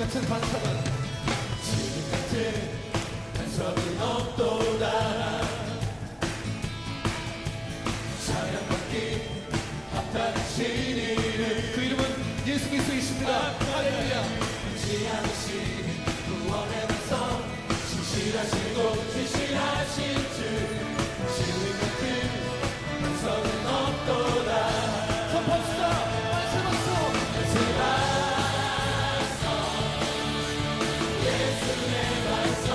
같은 반석은 지금 같은 반석은 없도다. 찬양받기 합당하신 이름, 그 이름은 예수 그리스도이십니다. 할렐루야. 변치 않으신 구원의 반석, 신실하시고 진실하신 주. 지금 같은 반석은 없도다. 선포합시다. 만세 박수. 예수의 반석,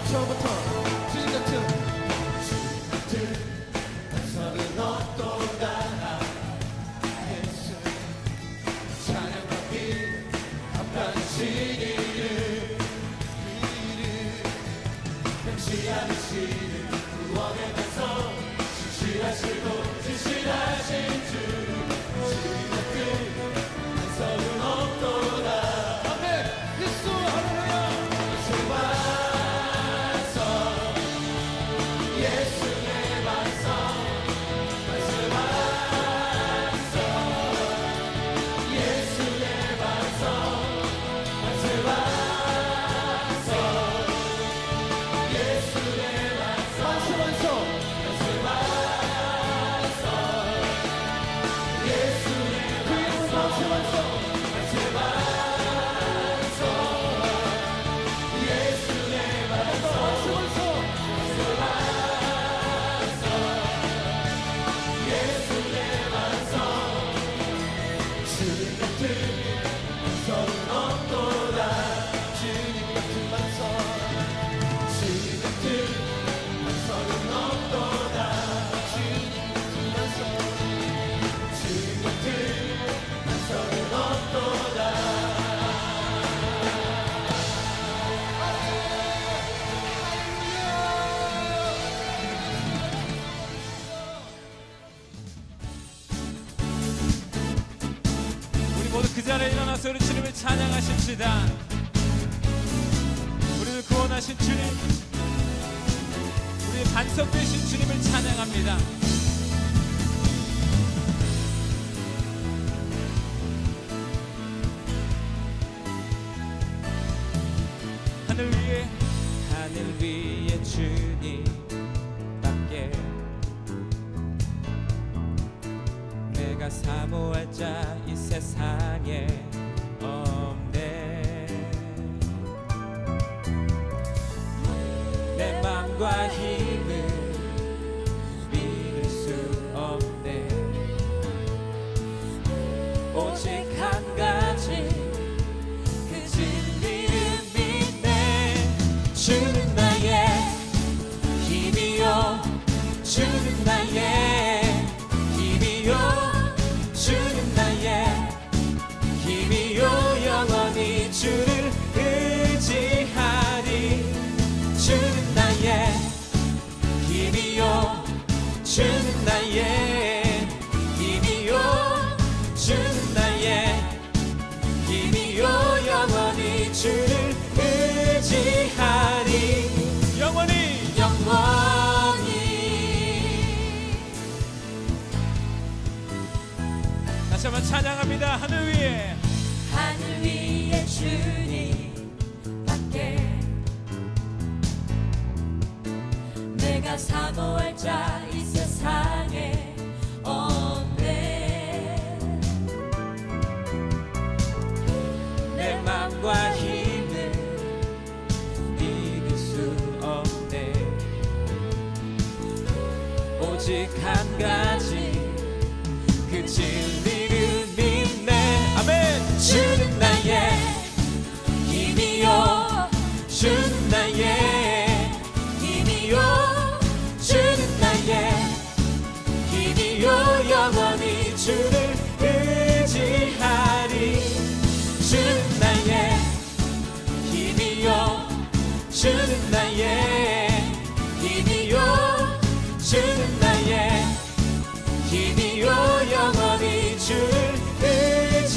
처음부터 주님 같은 반석은 없도다. 예수 찬양받기 합당하신 이름, 변치 않으시는 구원의 반석, 신실하시고 진실하신 주. 지금 같은 반석은 없도다. 아멘. 예수 할렐루야. 예수 반석, 예수의 반석, 예수 반석, 예수의 반석, 예수 반석, 예수의 반석, 만세 반석. 예수 반석, 예수의 그 이름은 만세 반석. 예수 반석, 예수의 반석. 만세 반석. 예수의 반석, 주님 같은 반석은 없도다. 주님 같은 반석. 주님 같은 반석은 없도다. 주님 같은 반석. 주님 같은 반석은 없도다. 우리 모두 그 자리에 일어나서 우리 주님을 찬양하십시다. 우리를 구원하신 주님, 우리의 반석 되신 주님을 찬양합니다. 하늘 위에 주님밖에 내가 사모할 자 이 세상에 없네. 내 맘과 힘을 믿을 수 없네. 오직 한 가지 그 진리를 믿네. 주는 나의 힘이요, 주는 나의 힘이요, 주는 나의 힘이요, 영원히 주를 의지하리. 주는 나의 힘이요, 주는 나의 힘이요, 주는 나의 힘이요, 영원히 주를 의지하리. 영원히 다시 한번 찬양합니다. 하늘 위에 주님밖에 내가 사모할 자 이 세상에 없네. 내 맘과 힘을 믿을 수 없네. 오직 한 가지 그 진리를 믿네. 아멘. 주는 나의 힘이요, 주는 나의 힘이요, 주는 나의 힘이요, 영원히 주를 의지하리. 주는 나의 힘이요, 주는 나의 힘이요, 주는 나의 힘이요, 영원히 주를 의지하리.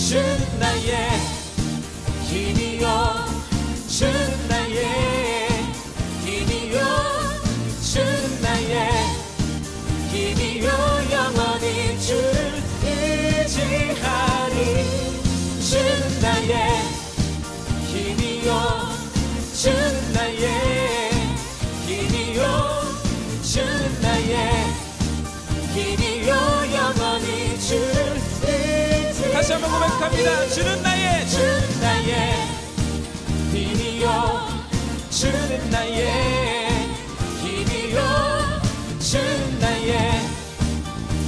주는 나의 힘이요 주는 나의 힘이요 주는 나의 힘이요 영원히 주를 의지하리 주는 나의 힘이요 주는 나의 힘이요 주는 나의 힘이요 영원히 주를 의지 다시 한번 고백합니다. 주는 나의 힘이요 주는 나의 힘이요 주는 나의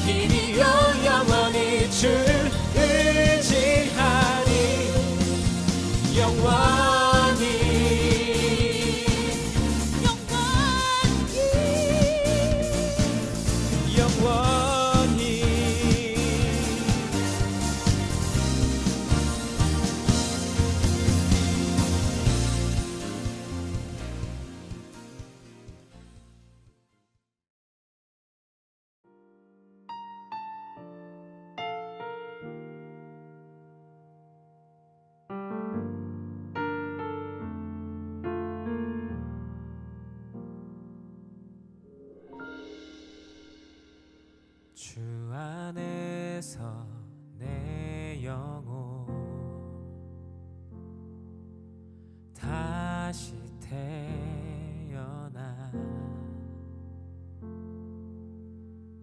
힘이요 영원히 주를 의지하리 영원히 주 안에서 내 영혼 다시 태어나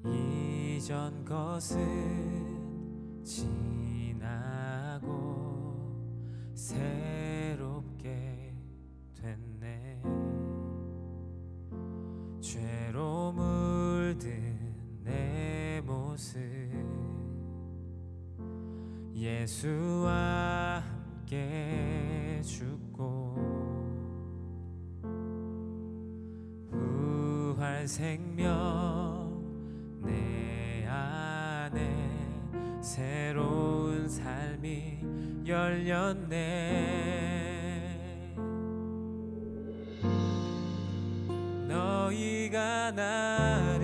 이전 것은 지나고 새롭게 됐네 죄로 물든 내 모습 예수와 함께 죽고 부활 생명 내 안에 새로운 삶이 열렸네 너희가 나를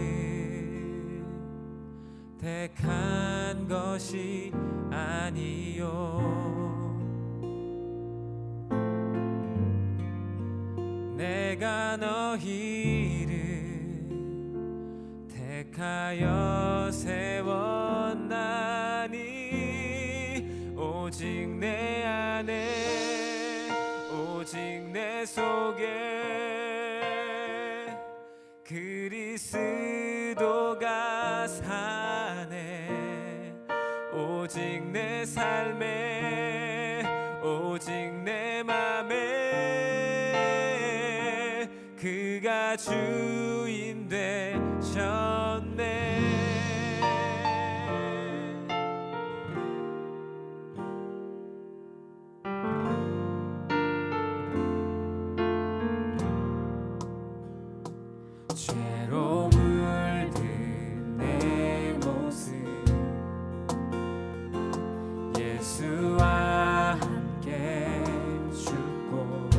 택한 것이 아니요 내가 너희를 택하여 세웠나니 오직 내 안에 오직 내 속에 그리스도가 사네 오직 내 삶에 오직 내 맘에 그가 주인 되셨네 죄로 물든 내 모습 예수와 함께 죽고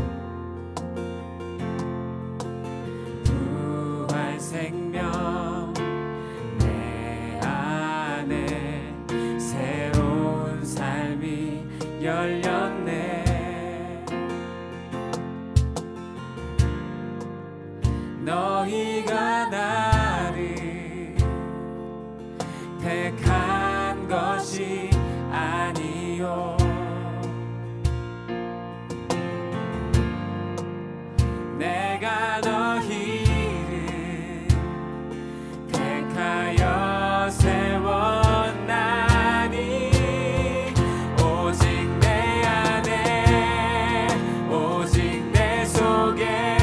부활 생명 내 안에 새로운 삶이 열렸네 너희가 나를 택한 것이 아니요 내가 너희를 택하여 세웠나니 오직 내 안에 오직 내 속에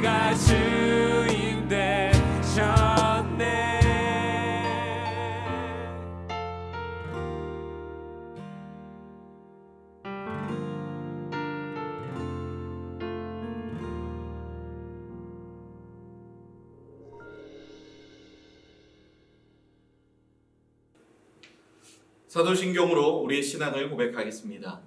주가 주인 되셨네. 사도신경으로 우리의 신앙을 고백하겠습니다.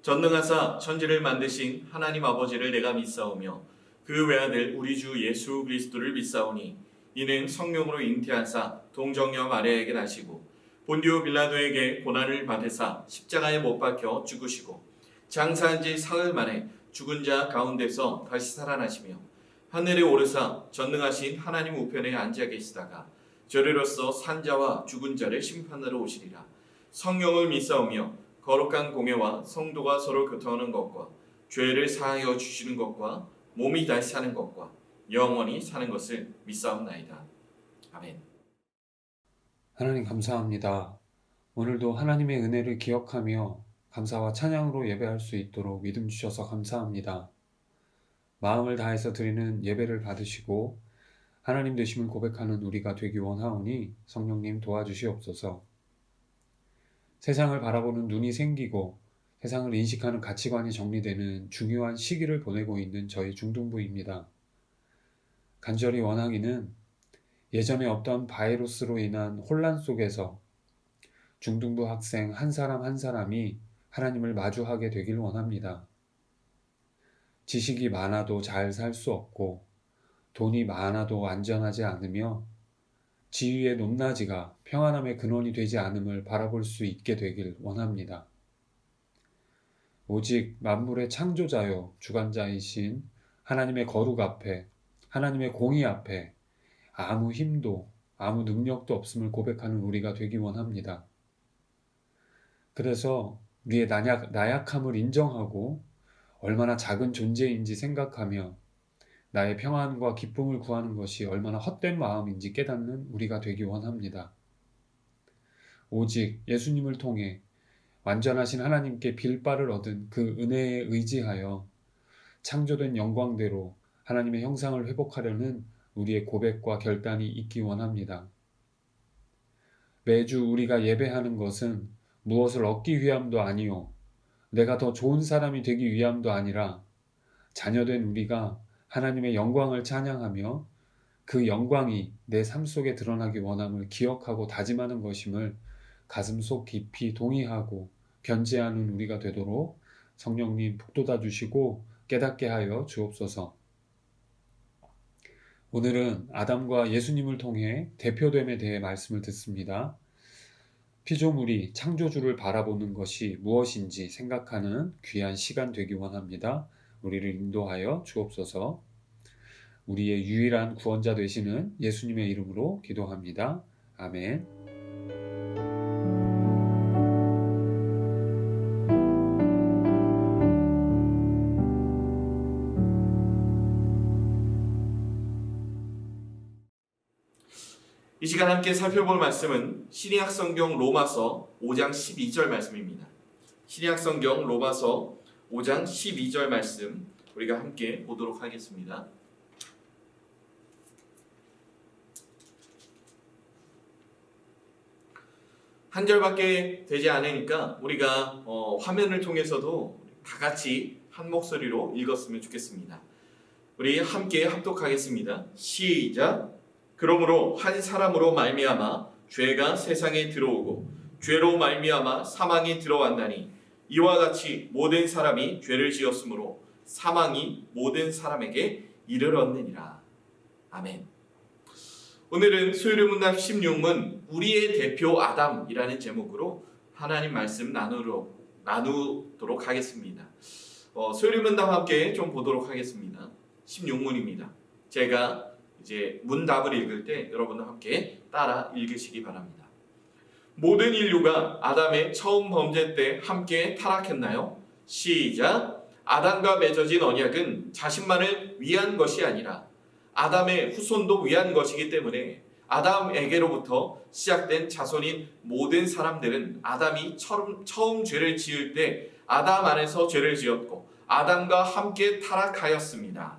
전능하사 천지를 만드신 하나님 아버지를 내가 믿사오며 그 외아들 우리 주 예수 그리스도를 믿사오니 이는 성령으로 잉태하사 동정녀 마리아에게 나시고 본디오 빌라도에게 고난을 받으사 십자가에 못 박혀 죽으시고 장사한 지 사흘 만에 죽은 자 가운데서 다시 살아나시며 하늘에 오르사 전능하신 하나님 우편에 앉아 계시다가 저리로서 산자와 죽은 자를 심판하러 오시리라. 성령을 믿사오며 거룩한 공예와 성도가 서로 교통하는 것과 죄를 사하여 주시는 것과 몸이 다시 사는 것과 영원히 사는 것을 믿사옵나이다. 아멘. 하나님 감사합니다. 오늘도 하나님의 은혜를 기억하며 감사와 찬양으로 예배할 수 있도록 믿음 주셔서 감사합니다. 마음을 다해서 드리는 예배를 받으시고 하나님 되심을 고백하는 우리가 되기 원하오니 성령님 도와주시옵소서. 세상을 바라보는 눈이 생기고 세상을 인식하는 가치관이 정리되는 중요한 시기를 보내고 있는 저희 중등부입니다. 간절히 원하기는 예전에 없던 바이러스로 인한 혼란 속에서 중등부 학생 한 사람 한 사람이 하나님을 마주하게 되길 원합니다. 지식이 많아도 잘 살 수 없고 돈이 많아도 안전하지 않으며 지위의 높낮이가 평안함의 근원이 되지 않음을 바라볼 수 있게 되길 원합니다. 오직 만물의 창조자요 주관자이신 하나님의 거룩 앞에, 하나님의 공의 앞에 아무 힘도 아무 능력도 없음을 고백하는 우리가 되기 원합니다. 그래서 우리의 나약함을 인정하고 얼마나 작은 존재인지 생각하며 나의 평안과 기쁨을 구하는 것이 얼마나 헛된 마음인지 깨닫는 우리가 되기 원합니다. 오직 예수님을 통해 완전하신 하나님께 빌바를 얻은 그 은혜에 의지하여 창조된 영광대로 하나님의 형상을 회복하려는 우리의 고백과 결단이 있기 원합니다. 매주 우리가 예배하는 것은 무엇을 얻기 위함도 아니요 내가 더 좋은 사람이 되기 위함도 아니라 자녀된 우리가 하나님의 영광을 찬양하며 그 영광이 내 삶 속에 드러나기 원함을 기억하고 다짐하는 것임을 가슴속 깊이 동의하고 견지하는 우리가 되도록 성령님 북돋아 주시고 깨닫게 하여 주옵소서. 오늘은 아담과 예수님을 통해 대표됨에 대해 말씀을 듣습니다. 피조물이 창조주를 바라보는 것이 무엇인지 생각하는 귀한 시간 되기 원합니다. 우리를 인도하여 주옵소서. 우리의 유일한 구원자 되시는 예수님의 이름으로 기도합니다. 아멘. 이 시간 함께 살펴볼 말씀은 신약성경 로마서 5장 12절 말씀입니다. 신약성경 로마서 5장 12절 말씀 우리가 함께 보도록 하겠습니다. 한 절밖에 되지 않으니까 우리가 화면을 통해서도 다 같이 한 목소리로 읽었으면 좋겠습니다. 우리 함께 합독하겠습니다. 시작. 그러므로 한 사람으로 말미암아 죄가 세상에 들어오고 죄로 말미암아 사망이 들어왔나니 이와 같이 모든 사람이 죄를 지었으므로 사망이 모든 사람에게 이르렀느니라. 아멘. 오늘은 수요일 문답 16문 우리의 대표 아담이라는 제목으로 하나님 말씀 나누도록 하겠습니다. 수요일 문답 함께 좀 보도록 하겠습니다. 16문입니다. 제가 이제 문답을 읽을 때 여러분도 함께 따라 읽으시기 바랍니다. 모든 인류가 아담의 처음 범죄 때 함께 타락했나요? 시작. 아담과 맺어진 언약은 자신만을 위한 것이 아니라 아담의 후손도 위한 것이기 때문에 아담에게로부터 시작된 자손인 모든 사람들은 아담이 처음 죄를 지을 때 아담 안에서 죄를 지었고 아담과 함께 타락하였습니다.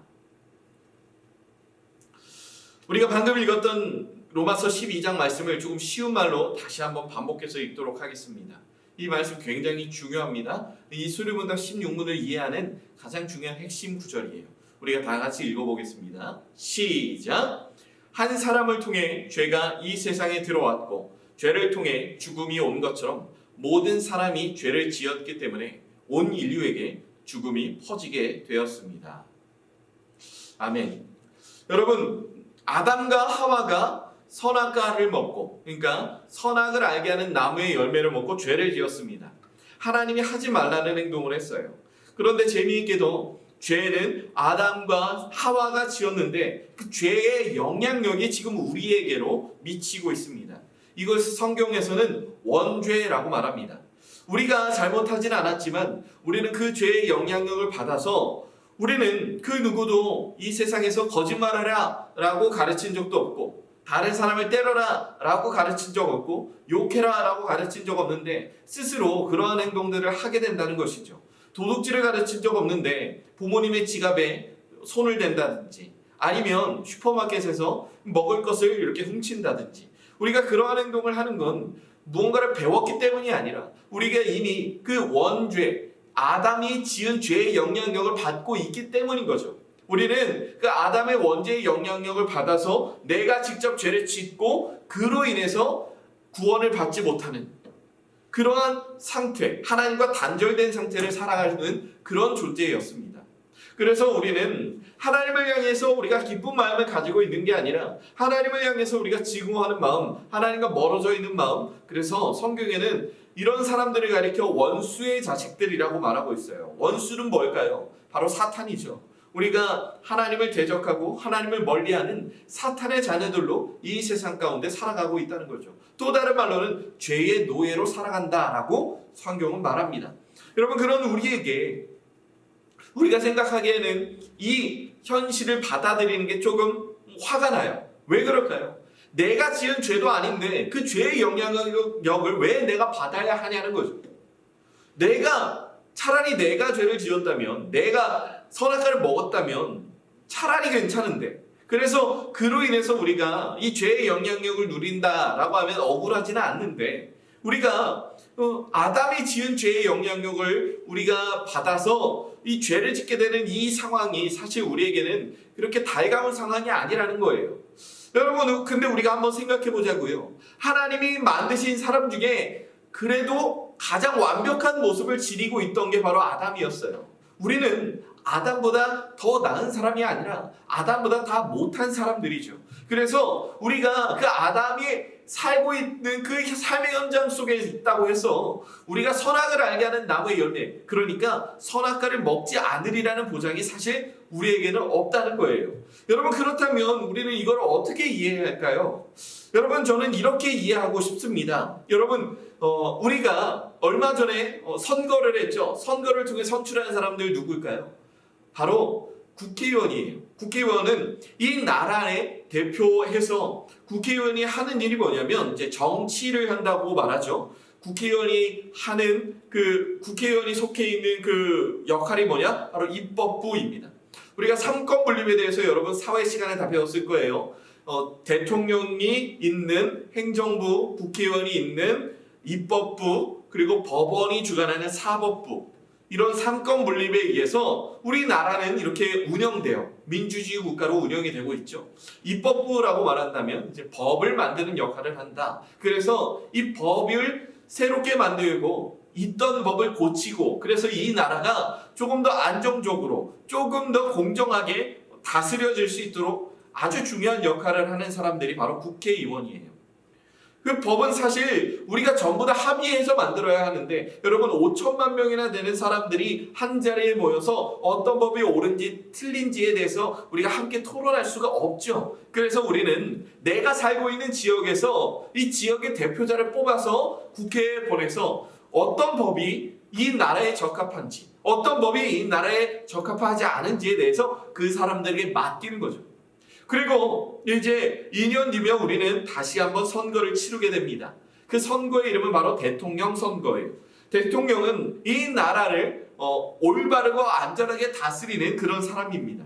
우리가 방금 읽었던 로마서 12장 말씀을 조금 쉬운 말로 다시 한번 반복해서 읽도록 하겠습니다. 이 말씀 굉장히 중요합니다. 이 수리문답 16문을 이해하는 가장 중요한 핵심 구절이에요. 우리가 다 같이 읽어보겠습니다. 시작! 한 사람을 통해 죄가 이 세상에 들어왔고 죄를 통해 죽음이 온 것처럼 모든 사람이 죄를 지었기 때문에 온 인류에게 죽음이 퍼지게 되었습니다. 아멘. 여러분, 아담과 하와가 선악과를 먹고, 그러니까 선악을 알게 하는 나무의 열매를 먹고 죄를 지었습니다. 하나님이 하지 말라는 행동을 했어요. 그런데 재미있게도 죄는 아담과 하와가 지었는데 그 죄의 영향력이 지금 우리에게로 미치고 있습니다. 이것을 성경에서는 원죄라고 말합니다. 우리가 잘못하진 않았지만 우리는 그 죄의 영향력을 받아서 우리는 그 누구도 이 세상에서 거짓말하라 라고 가르친 적도 없고, 다른 사람을 때려라 라고 가르친 적 없고, 욕해라 라고 가르친 적 없는데 스스로 그러한 행동들을 하게 된다는 것이죠. 도둑질을 가르친 적 없는데 부모님의 지갑에 손을 댄다든지, 아니면 슈퍼마켓에서 먹을 것을 이렇게 훔친다든지, 우리가 그러한 행동을 하는 건 무언가를 배웠기 때문이 아니라 우리가 이미 그 원죄, 아담이 지은 죄의 영향력을 받고 있기 때문인 거죠. 우리는 그 아담의 원죄의 영향력을 받아서 내가 직접 죄를 짓고 그로 인해서 구원을 받지 못하는 그러한 상태, 하나님과 단절된 상태를 살아가는 그런 존재였습니다. 그래서 우리는 하나님을 향해서 우리가 기쁜 마음을 가지고 있는 게 아니라 하나님을 향해서 우리가 증오하는 마음, 하나님과 멀어져 있는 마음, 그래서 성경에는 이런 사람들을 가리켜 원수의 자식들이라고 말하고 있어요. 원수는 뭘까요? 바로 사탄이죠. 우리가 하나님을 대적하고 하나님을 멀리하는 사탄의 자녀들로 이 세상 가운데 살아가고 있다는 거죠. 또 다른 말로는 죄의 노예로 살아간다라고 성경은 말합니다. 여러분, 그런 우리에게 우리가 생각하기에는 이 현실을 받아들이는 게 조금 화가 나요. 왜 그럴까요? 내가 지은 죄도 아닌데 그 죄의 영향력을 왜 내가 받아야 하냐는 거죠. 차라리 내가 죄를 지었다면, 내가 선악과를 먹었다면 차라리 괜찮은데, 그래서 그로 인해서 우리가 이 죄의 영향력을 누린다라고 하면 억울하지는 않는데, 우리가 아담이 지은 죄의 영향력을 우리가 받아서 이 죄를 짓게 되는 이 상황이 사실 우리에게는 그렇게 달가운 상황이 아니라는 거예요. 여러분, 근데 우리가 한번 생각해 보자고요. 하나님이 만드신 사람 중에 그래도 가장 완벽한 모습을 지니고 있던 게 바로 아담이었어요. 우리는 아담보다 더 나은 사람이 아니라 아담보다 다 못한 사람들이죠. 그래서 우리가 그 아담이 살고 있는 그 삶의 현장 속에 있다고 해서 우리가 선악을 알게 하는 나무의 열매, 그러니까 선악과를 먹지 않으리라는 보장이 사실 우리에게는 없다는 거예요. 여러분, 그렇다면 우리는 이걸 어떻게 이해해야 할까요? 여러분, 저는 이렇게 이해하고 싶습니다. 여러분, 우리가 얼마 전에 선거를 했죠. 선거를 통해 선출한 사람들 누구일까요? 바로 국회의원이에요. 국회의원은 이 나라의 대표해서 국회의원이 하는 일이 뭐냐면 이제 정치를 한다고 말하죠. 국회의원이 속해 있는 그 역할이 뭐냐? 바로 입법부입니다. 우리가 삼권 분립에 대해서 여러분 사회 시간에 다 배웠을 거예요. 대통령이 있는 행정부, 국회의원이 있는 입법부, 그리고 법원이 주관하는 사법부, 이런 삼권 분립에 의해서 우리나라는 이렇게 운영돼요. 민주주의 국가로 운영이 되고 있죠. 입법부라고 말한다면 이제 법을 만드는 역할을 한다. 그래서 이 법을 새롭게 만들고 있던 법을 고치고, 그래서 이 나라가 조금 더 안정적으로, 조금 더 공정하게 다스려질 수 있도록 아주 중요한 역할을 하는 사람들이 바로 국회의원이에요. 그 법은 사실 우리가 전부 다 합의해서 만들어야 하는데, 여러분 5천만 명이나 되는 사람들이 한 자리에 모여서 어떤 법이 옳은지 틀린지에 대해서 우리가 함께 토론할 수가 없죠. 그래서 우리는 내가 살고 있는 지역에서 이 지역의 대표자를 뽑아서 국회에 보내서 어떤 법이 이 나라에 적합한지, 어떤 법이 이 나라에 적합하지 않은지에 대해서 그 사람들에게 맡기는 거죠. 그리고 이제 2년 뒤면 우리는 다시 한번 선거를 치르게 됩니다. 그 선거의 이름은 바로 대통령 선거예요. 대통령은 이 나라를 올바르고 안전하게 다스리는 그런 사람입니다.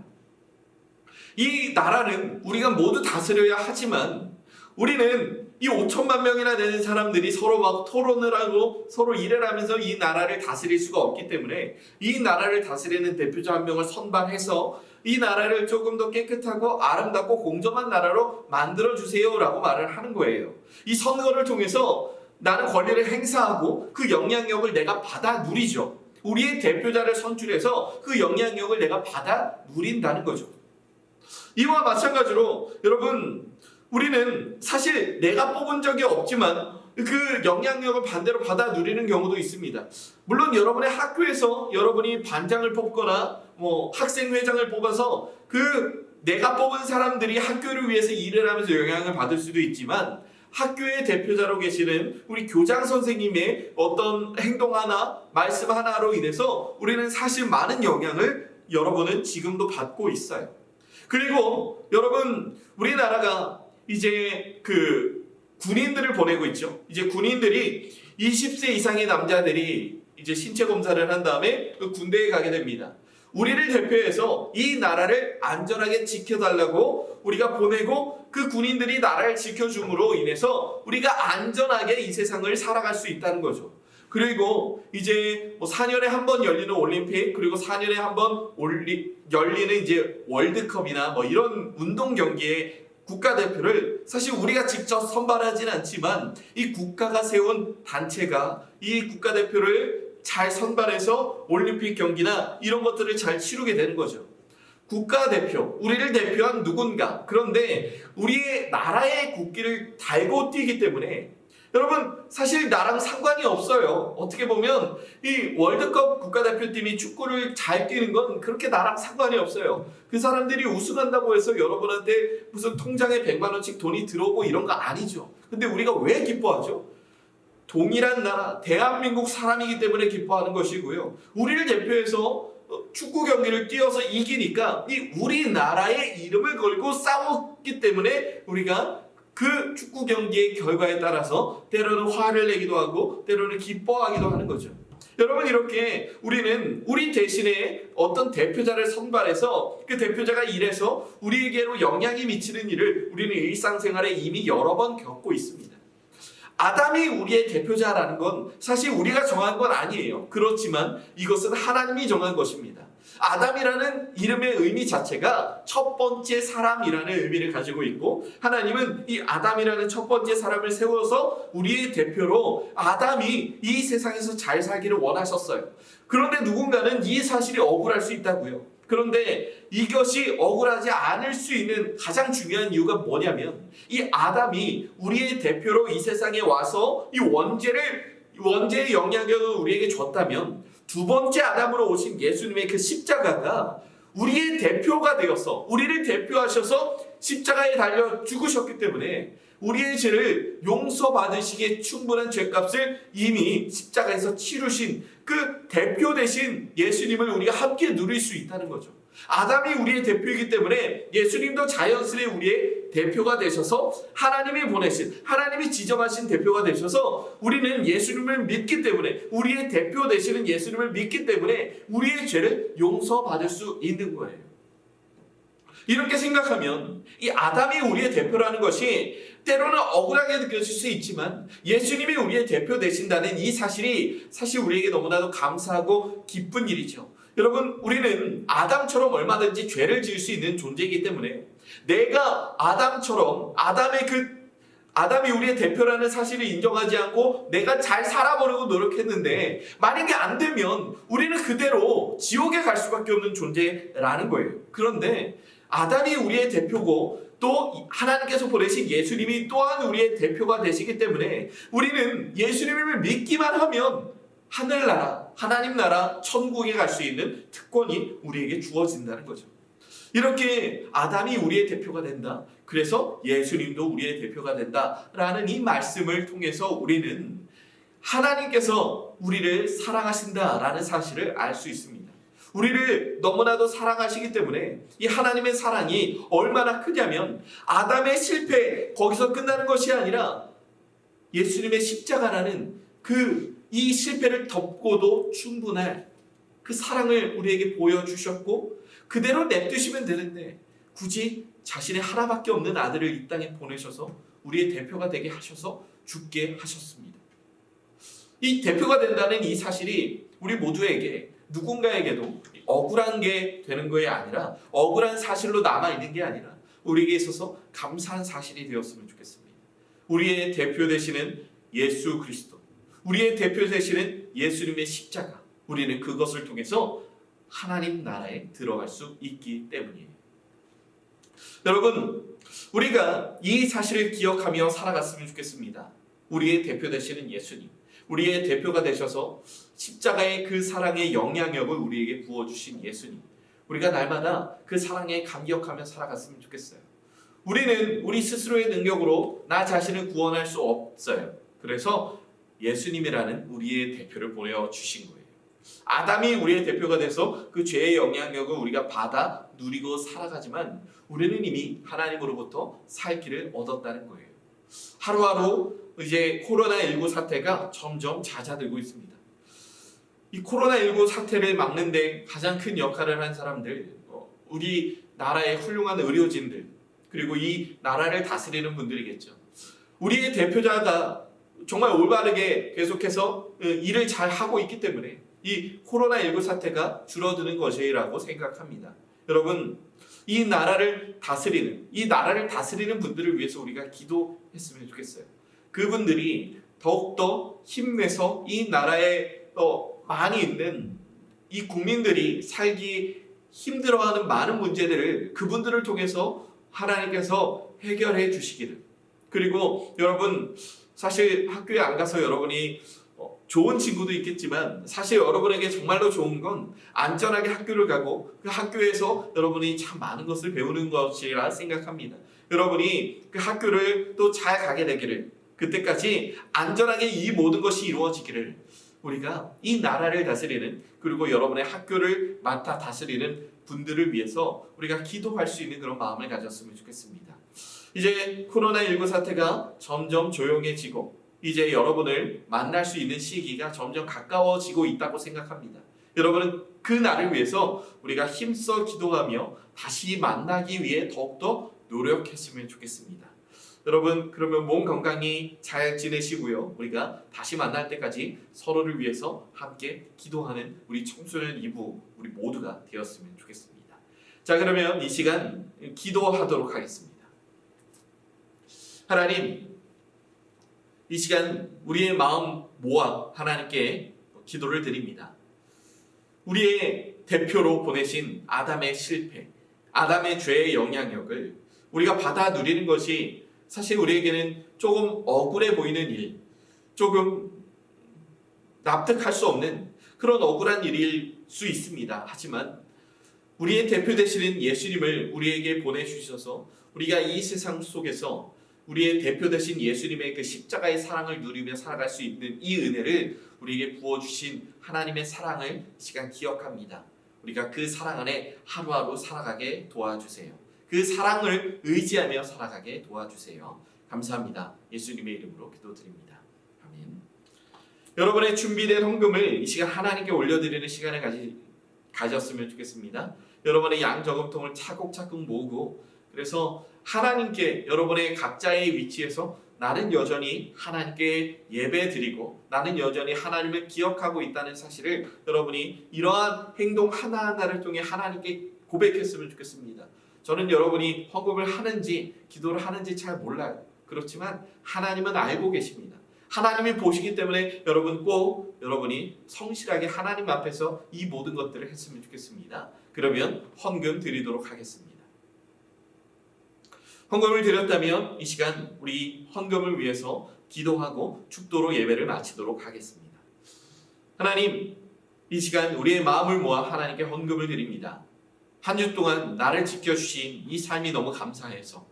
이 나라는 우리가 모두 다스려야 하지만 우리는 이 5천만 명이나 되는 사람들이 서로 막 토론을 하고 서로 일을 하면서 이 나라를 다스릴 수가 없기 때문에 이 나라를 다스리는 대표자 한 명을 선발해서 이 나라를 조금 더 깨끗하고 아름답고 공정한 나라로 만들어주세요라고 말을 하는 거예요. 이 선거를 통해서 나는 권리를 행사하고 그 영향력을 내가 받아 누리죠. 우리의 대표자를 선출해서 그 영향력을 내가 받아 누린다는 거죠. 이와 마찬가지로 여러분, 우리는 사실 내가 뽑은 적이 없지만 그 영향력을 반대로 받아 누리는 경우도 있습니다. 물론 여러분의 학교에서 여러분이 반장을 뽑거나 학생회장을 뽑아서 그 내가 뽑은 사람들이 학교를 위해서 일을 하면서 영향을 받을 수도 있지만 학교의 대표자로 계시는 우리 교장 선생님의 어떤 행동 하나, 말씀 하나로 인해서 우리는 사실 많은 영향을 여러분은 지금도 받고 있어요. 그리고 여러분, 우리나라가 이제 그 군인들을 보내고 있죠. 이제 군인들이 20세 이상의 남자들이 이제 신체 검사를 한 다음에 그 군대에 가게 됩니다. 우리를 대표해서 이 나라를 안전하게 지켜달라고 우리가 보내고 그 군인들이 나라를 지켜줌으로 인해서 우리가 안전하게 이 세상을 살아갈 수 있다는 거죠. 그리고 이제 4년에 한 번 열리는 올림픽, 그리고 4년에 한 번 열리는 이제 월드컵이나 이런 운동 경기에 국가대표를 사실 우리가 직접 선발하지는 않지만 이 국가가 세운 단체가 이 국가대표를 잘 선발해서 올림픽 경기나 이런 것들을 잘 치르게 되는 거죠. 국가대표, 우리를 대표한 누군가. 그런데 우리의 나라의 국기를 달고 뛰기 때문에 여러분, 사실 나랑 상관이 없어요. 어떻게 보면 이 월드컵 국가대표팀이 축구를 잘 뛰는 건 그렇게 나랑 상관이 없어요. 그 사람들이 우승한다고 해서 여러분한테 무슨 통장에 100만 원씩 돈이 들어오고 이런 거 아니죠. 근데 우리가 왜 기뻐하죠? 동일한 나라, 대한민국 사람이기 때문에 기뻐하는 것이고요. 우리를 대표해서 축구 경기를 뛰어서 이기니까 이 우리나라의 이름을 걸고 싸웠기 때문에 우리가 그 축구 경기의 결과에 따라서 때로는 화를 내기도 하고 때로는 기뻐하기도 하는 거죠. 여러분, 이렇게 우리는 우리 대신에 어떤 대표자를 선발해서 그 대표자가 일해서 우리에게로 영향이 미치는 일을 우리는 일상생활에 이미 여러 번 겪고 있습니다. 아담이 우리의 대표자라는 건 사실 우리가 정한 건 아니에요. 그렇지만 이것은 하나님이 정한 것입니다. 아담이라는 이름의 의미 자체가 첫 번째 사람이라는 의미를 가지고 있고, 하나님은 이 아담이라는 첫 번째 사람을 세워서 우리의 대표로 아담이 이 세상에서 잘 살기를 원하셨어요. 그런데 누군가는 이 사실이 억울할 수 있다고요. 그런데 이것이 억울하지 않을 수 있는 가장 중요한 이유가 뭐냐면, 이 아담이 우리의 대표로 이 세상에 와서 이 원죄의 영향력을 우리에게 줬다면, 두 번째 아담으로 오신 예수님의 그 십자가가 우리의 대표가 되어서 우리를 대표하셔서 십자가에 달려 죽으셨기 때문에 우리의 죄를 용서받으시기에 충분한 죄값을 이미 십자가에서 치르신 그 대표 되신 예수님을 우리가 함께 누릴 수 있다는 거죠. 아담이 우리의 대표이기 때문에 예수님도 자연스레 우리의 대표가 되셔서 하나님이 보내신, 하나님이 지정하신 대표가 되셔서 우리는 예수님을 믿기 때문에, 우리의 대표 되시는 예수님을 믿기 때문에 우리의 죄를 용서받을 수 있는 거예요. 이렇게 생각하면 이 아담이 우리의 대표라는 것이 때로는 억울하게 느껴질 수 있지만 예수님이 우리의 대표 되신다는 이 사실이 사실 우리에게 너무나도 감사하고 기쁜 일이죠. 여러분, 우리는 아담처럼 얼마든지 죄를 지을 수 있는 존재이기 때문에 내가 아담처럼 아담이 우리의 대표라는 사실을 인정하지 않고 내가 잘 살아보려고 노력했는데 만약에 안 되면 우리는 그대로 지옥에 갈 수밖에 없는 존재라는 거예요. 그런데 아담이 우리의 대표고 또 하나님께서 보내신 예수님이 또한 우리의 대표가 되시기 때문에 우리는 예수님을 믿기만 하면 하늘나라, 하나님 나라, 천국에 갈 수 있는 특권이 우리에게 주어진다는 거죠. 이렇게 아담이 우리의 대표가 된다. 그래서 예수님도 우리의 대표가 된다라는 이 말씀을 통해서 우리는 하나님께서 우리를 사랑하신다라는 사실을 알 수 있습니다. 우리를 너무나도 사랑하시기 때문에 이 하나님의 사랑이 얼마나 크냐면 아담의 실패, 거기서 끝나는 것이 아니라 예수님의 십자가라는 이 실패를 덮고도 충분할 그 사랑을 우리에게 보여주셨고 그대로 냅두시면 되는데 굳이 자신의 하나밖에 없는 아들을 이 땅에 보내셔서 우리의 대표가 되게 하셔서 죽게 하셨습니다. 이 대표가 된다는 이 사실이 우리 모두에게 누군가에게도 억울한 게 되는 것이 아니라 억울한 사실로 남아있는 게 아니라 우리에게 있어서 감사한 사실이 되었으면 좋겠습니다. 우리의 대표 되시는 예수 그리스도, 우리의 대표 되시는 예수님의 십자가, 우리는 그것을 통해서 하나님 나라에 들어갈 수 있기 때문이에요. 여러분, 우리가 이 사실을 기억하며 살아갔으면 좋겠습니다. 우리의 대표 되시는 예수님, 우리의 대표가 되셔서 십자가의 그 사랑의 영향력을 우리에게 부어주신 예수님, 우리가 날마다 그 사랑에 감격하며 살아갔으면 좋겠어요. 우리는 우리 스스로의 능력으로 나 자신을 구원할 수 없어요. 그래서 예수님이라는 우리의 대표를 보내주신 거예요. 아담이 우리의 대표가 돼서 그 죄의 영향력을 우리가 받아 누리고 살아가지만 우리는 이미 하나님으로부터 살 길을 얻었다는 거예요. 하루하루 이제 코로나19 사태가 점점 잦아들고 있습니다. 이 코로나19 사태를 막는데 가장 큰 역할을 한 사람들, 우리 나라의 훌륭한 의료진들, 그리고 이 나라를 다스리는 분들이겠죠. 우리의 대표자가 정말 올바르게 계속해서 일을 잘 하고 있기 때문에 이 코로나19 사태가 줄어드는 것이라고 생각합니다. 여러분, 이 나라를 다스리는 분들을 위해서 우리가 기도했으면 좋겠어요. 그분들이 더욱더 힘내서 이 나라에 많이 있는 이 국민들이 살기 힘들어하는 많은 문제들을 그분들을 통해서 하나님께서 해결해 주시기를. 그리고 여러분, 사실 학교에 안 가서 여러분이 좋은 친구도 있겠지만 사실 여러분에게 정말로 좋은 건 안전하게 학교를 가고 그 학교에서 여러분이 참 많은 것을 배우는 것이라 생각합니다. 여러분이 그 학교를 또 잘 가게 되기를, 그때까지 안전하게 이 모든 것이 이루어지기를 우리가 이 나라를 다스리는, 그리고 여러분의 학교를 맡아 다스리는 분들을 위해서 우리가 기도할 수 있는 그런 마음을 가졌으면 좋겠습니다. 이제 코로나19 사태가 점점 조용해지고 이제 여러분을 만날 수 있는 시기가 점점 가까워지고 있다고 생각합니다. 여러분은 그 날을 위해서 우리가 힘써 기도하며 다시 만나기 위해 더욱더 노력했으면 좋겠습니다. 여러분, 그러면 몸 건강히 잘 지내시고요. 우리가 다시 만날 때까지 서로를 위해서 함께 기도하는 우리 청소년 2부 우리 모두가 되었으면 좋겠습니다. 자, 그러면 이 시간 기도하도록 하겠습니다. 하나님, 이 시간 우리의 마음 모아 하나님께 기도를 드립니다. 우리의 대표로 보내신 아담의 실패, 아담의 죄의 영향력을 우리가 받아 누리는 것이 사실 우리에게는 조금 억울해 보이는 일, 조금 납득할 수 없는 그런 억울한 일일 수 있습니다. 하지만 우리의 대표 되시는 예수님을 우리에게 보내주셔서 우리가 이 세상 속에서 우리의 대표 되신 예수님의 그 십자가의 사랑을 누리며 살아갈 수 있는 이 은혜를 우리에게 부어주신 하나님의 사랑을 이 시간 기억합니다. 우리가 그 사랑 안에 하루하루 살아가게 도와주세요. 그 사랑을 의지하며 살아가게 도와주세요. 감사합니다. 예수님의 이름으로 기도드립니다. 아멘. 여러분의 준비된 헌금을 이 시간 하나님께 올려드리는 시간을 가졌으면 좋겠습니다. 여러분의 양저금통을 차곡차곡 모으고, 그래서 하나님께 여러분의 각자의 위치에서 나는 여전히 하나님께 예배드리고 나는 여전히 하나님을 기억하고 있다는 사실을 여러분이 이러한 행동 하나하나를 통해 하나님께 고백했으면 좋겠습니다. 저는 여러분이 헌금을 하는지 기도를 하는지 잘 몰라요. 그렇지만 하나님은 알고 계십니다. 하나님이 보시기 때문에 여러분이 성실하게 하나님 앞에서 이 모든 것들을 했으면 좋겠습니다. 그러면 헌금 드리도록 하겠습니다. 헌금을 드렸다면 이 시간 우리 헌금을 위해서 기도하고 축도로 예배를 마치도록 하겠습니다. 하나님, 이 시간 우리의 마음을 모아 하나님께 헌금을 드립니다. 한 주 동안 나를 지켜주신 이 삶이 너무 감사해서,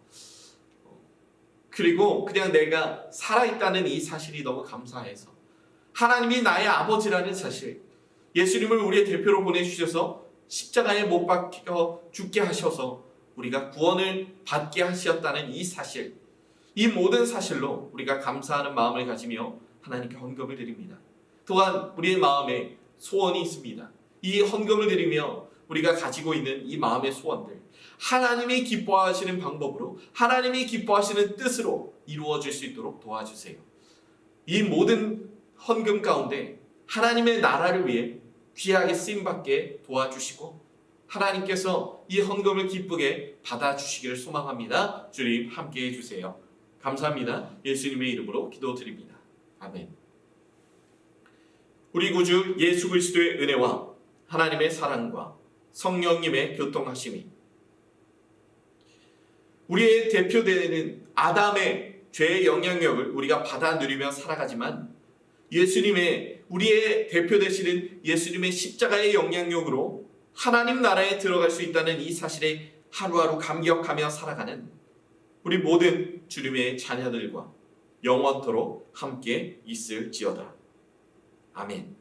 그리고 그냥 내가 살아있다는 이 사실이 너무 감사해서, 하나님이 나의 아버지라는 사실, 예수님을 우리의 대표로 보내주셔서 십자가에 못 박혀 죽게 하셔서 우리가 구원을 받게 하셨다는 이 사실, 이 모든 사실로 우리가 감사하는 마음을 가지며 하나님께 헌금을 드립니다. 또한 우리의 마음에 소원이 있습니다. 이 헌금을 드리며 우리가 가지고 있는 이 마음의 소원들, 하나님이 기뻐하시는 방법으로 하나님이 기뻐하시는 뜻으로 이루어질 수 있도록 도와주세요. 이 모든 헌금 가운데 하나님의 나라를 위해 귀하게 쓰임받게 도와주시고 하나님께서 이 헌금을 기쁘게 받아주시기를 소망합니다. 주님 함께해 주세요. 감사합니다. 예수님의 이름으로 기도드립니다. 아멘. 우리 구주 예수 그리스도의 은혜와 하나님의 사랑과 성령님의 교통하심이 우리의 대표되는 아담의 죄의 영향력을 우리가 받아 누리며 살아가지만 예수님의 우리의 대표되시는 예수님의 십자가의 영향력으로 하나님 나라에 들어갈 수 있다는 이 사실에 하루하루 감격하며 살아가는 우리 모든 주님의 자녀들과 영원토록 함께 있을지어다. 아멘.